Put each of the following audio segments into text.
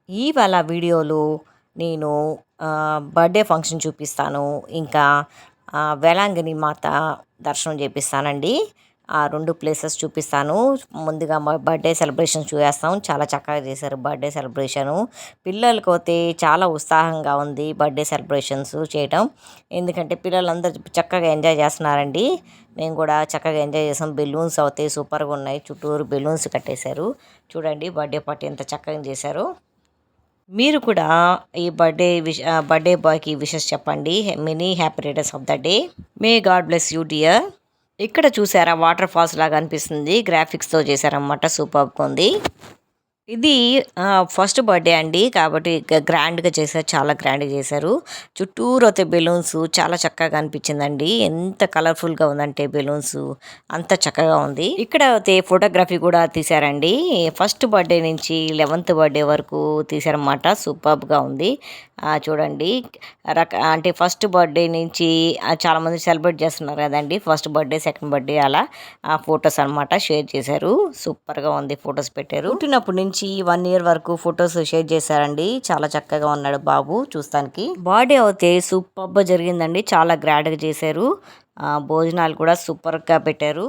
ఇవాళ వీడియోలో నేను బర్త్డే ఫంక్షన్ చూపిస్తాను. ఇంకా వేలాంగిని మాత దర్శనం చేపిస్తానండి. ఆ 2 ప్లేసెస్ చూపిస్తాను. ముందుగా మా బర్త్డే సెలబ్రేషన్ చూసేస్తాం. చాలా చక్కగా చేశారు బర్త్డే సెలబ్రేషను. పిల్లలకైతే చాలా ఉత్సాహంగా ఉంది బర్త్డే సెలబ్రేషన్స్ చేయటం. ఎందుకంటే పిల్లలందరూ చక్కగా ఎంజాయ్ చేస్తున్నారండి. మేము కూడా చక్కగా ఎంజాయ్ చేసాం. బెలూన్స్ అయితే సూపర్గా ఉన్నాయి. చుట్టూరు బెలూన్స్ కట్టేశారు. చూడండి బర్త్డే పార్టీ ఎంత చక్కగా చేశారు. మీరు కూడా ఈ బర్త్డే బాయ్కి విషెస్ చెప్పండి. Many happy returns of the day. May God bless you dear. ఇక్కడ చూసారా వాటర్ ఫాల్స్ లాగా అనిపిస్తుంది. గ్రాఫిక్స్తో చేశారన్నమాట. సూపర్గా ఉంది. ఇది ఫస్ట్ బర్త్డే అండి. కాబట్టి గ్రాండ్గా చేశారు. చాలా గ్రాండ్గా చేశారు. చుట్టూరు అయితే బెలూన్స్ చాలా చక్కగా అనిపించిందండి. ఎంత కలర్ఫుల్గా ఉందంటే బెలూన్స్ అంత చక్కగా ఉంది. ఇక్కడ అయితే ఫోటోగ్రఫీ కూడా తీశారండి. ఫస్ట్ బర్త్డే నుంచి 11th బర్త్డే వరకు తీశారన్నమాట. సూపర్గా ఉంది. చూడండి అంటే ఫస్ట్ బర్త్డే నుంచి చాలామంది సెలబ్రేట్ చేస్తున్నారు కదండి. ఫస్ట్ బర్త్డే, సెకండ్ బర్త్డే అలా ఫొటోస్ అనమాట షేర్ చేశారు. సూపర్గా ఉంది. ఫొటోస్ పెట్టారు. పుట్టినప్పటి నుంచి 1 year వరకు ఫొటోస్ షేర్ చేశారండి. చాలా చక్కగా ఉన్నాడు బాబు చూస్తానికి. బర్త్డే అయితే సూపర్గా జరిగిందండి. చాలా గ్రాండ్గా చేశారు. భోజనాలు కూడా సూపర్గా పెట్టారు.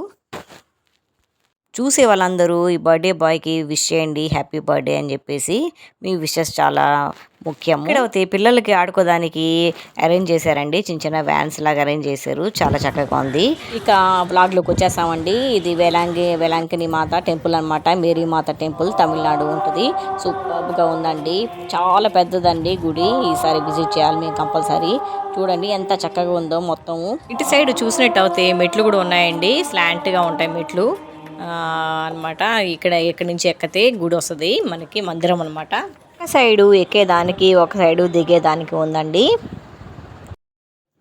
చూసే వాళ్ళందరూ ఈ బర్త్డే బాయ్కి విష్ చేయండి హ్యాపీ బర్త్డే అని చెప్పేసి. మీ విషెస్ చాలా ముఖ్యం. ఇక్కడ అయితే పిల్లలకి ఆడుకోవడానికి అరేంజ్ చేశారండి. చిన్న చిన్న వ్యాన్స్ లాగా అరేంజ్ చేశారు. చాలా చక్కగా ఉంది. ఇక బ్లాగ్లోకి వచ్చేసామండి. ఇది వేలాంకిని మాత టెంపుల్ అనమాట. మేరీ మాత టెంపుల్ తమిళనాడు ఉంటుంది. సూపర్గా ఉందండి. చాలా పెద్దదండి గుడి. ఈసారి విజిట్ చేయాలి మేము కంపల్సరీ. చూడండి ఎంత చక్కగా ఉందో మొత్తము. ఇటు సైడ్ చూసినట్టు అయితే మెట్లు కూడా ఉన్నాయండి. స్లాంట్గా ఉంటాయి మెట్లు అనమాట. ఇక్కడి నుంచి ఎక్కితే గుడి వస్తుంది మనకి. మందిరం అనమాట. ఒక సైడు ఎక్కేదానికి, ఒక సైడు దిగేదానికి ఉందండి.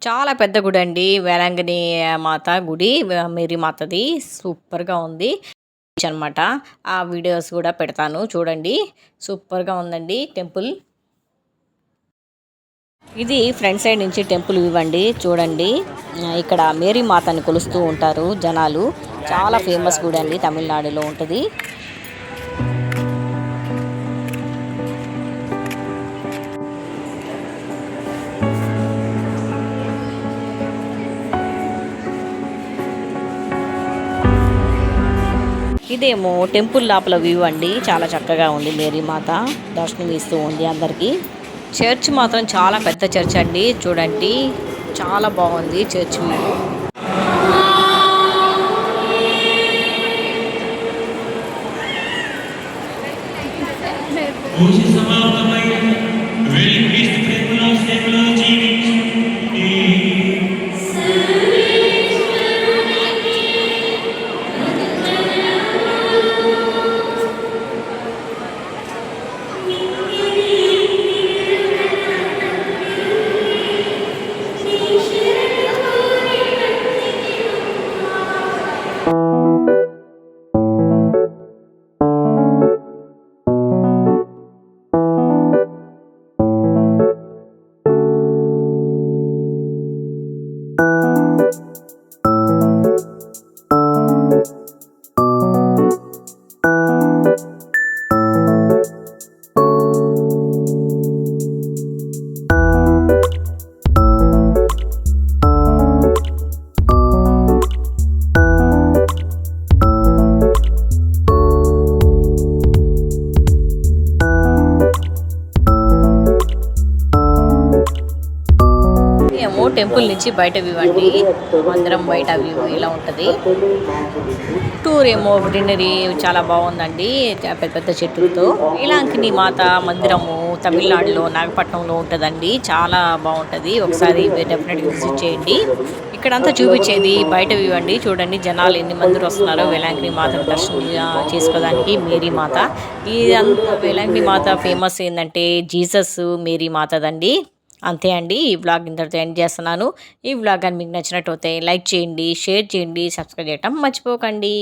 చాలా పెద్ద గుడి అండి. వేలాంగిని మాత గుడి, మేరీ మాతది. సూపర్గా ఉంది అనమాట. ఆ వీడియోస్ కూడా పెడతాను చూడండి. సూపర్గా ఉందండి టెంపుల్. ఇది ఫ్రంట్ సైడ్ నుంచి టెంపుల్ వ్యూ అండి. చూడండి ఇక్కడ మేరీ మాతని కొలుస్తూ ఉంటారు జనాలు. చాలా ఫేమస్ గుడి అండి. తమిళనాడులో ఉంటుంది. ఇదేమో టెంపుల్ లోపల వ్యూ అండి. చాలా చక్కగా ఉంది. మేరీ మాత దర్శనం ఇస్తూ ఉంది అందరికీ. చర్చ్ మాత్రం చాలా పెద్ద చర్చ్ అండి. చూడండి చాలా బాగుంది చర్చ్ వ్యూ. టెంపుల్ నుంచి బయట వ్యూ అండి. మందిరం బయట వ్యూ ఇలా ఉంటుంది. టూర్ ఏమో గ్రీనరీ చాలా బాగుందండి. పెద్ద పెద్ద చెట్లతో. వేలాంకిని మాత మందిరము తమిళనాడులో నాగపట్నంలో ఉంటుందండి. చాలా బాగుంటుంది. ఒకసారి డెఫినెట్గా విజిట్ చేయండి. ఇక్కడంతా చూపించేది బయట వ్యూ అండి. చూడండి జనాలు ఎన్ని మంది వస్తున్నారో వేలాంకిని మాతను దర్శనం చేసుకోవడానికి. మేరీ మాత ఇదంతా వేలాంకిని మాత ఫేమస్ ఏంటంటే జీసస్ మేరీ మాతదండి. అంతే అండి. ఈ వ్లాగ్ ఇంతటితో ఎండ్ చేస్తున్నాను. ఈ వ్లాగ్ అని మీకు నచ్చినట్టు అయితే లైక్ చేయండి, షేర్ చేయండి, సబ్స్క్రైబ్ చేయటం మర్చిపోకండి.